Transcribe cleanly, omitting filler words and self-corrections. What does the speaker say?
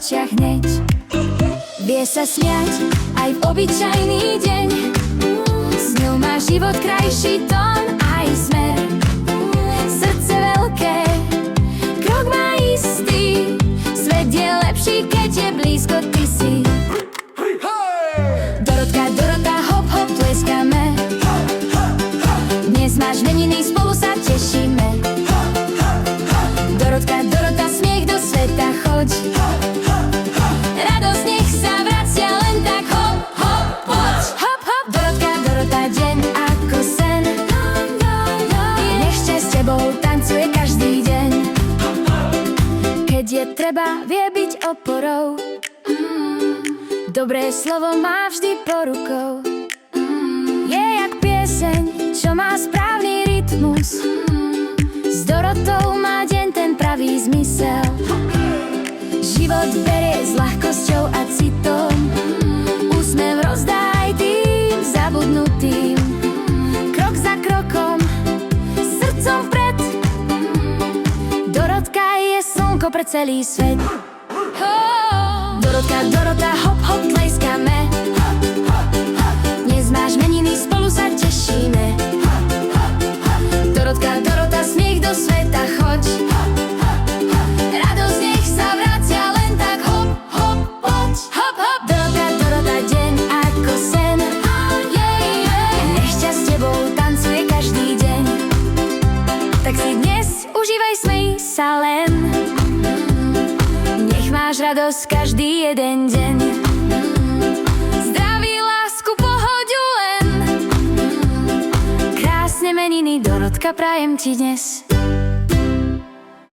očiach hneď. Vie sa smiať aj v obyčajný deň. S ňou má život krajší tón aj smer. Srdce veľké, krok má istý. Svet je lepší, keď je blízko ty si. Dorotka, Dorota, hop, hop, tleskáme. Dnes máš meniny, spolu sa tešíme. Dorotka, Dorota, smiech do sveta, choď. Radosť nech sa vracia len tak, hop, hop, poď. Hop, hop, Dorotka, Dorota, deň ako sen. Nech s tebou tancuje každý deň. Keď je treba, vie byť oporou. Dobré slovo má vždy po rukou. Je jak pieseň, čo má správny rytmus. S Dorotou má deň ten pravý zmysel. Život berie s ľahkosťou a citom. Úsmev rozdaj tým zabudnutým. Krok za krokom, srdcom vpred. Dorotka je slnko pre celý svet. Dorotka, Dorota, hop, hop, tleskáme. Dnes máš meniny, spolu sa tešíme. Dorotka, Dorota, smiech do sveta, choď. Radosť nech sa vracia len tak, hop, hop, poď. Hop, hop, Dorotka, Dorota, deň ako sen. Nech ťa s tebou tancuje každý deň. Tak si dnes užívaj, smej sa len. Nech máš radosť každý jeden deň. Zdraví, lásku, pohoďu len. Krásne meniny, Dorotka, prajem ti dnes.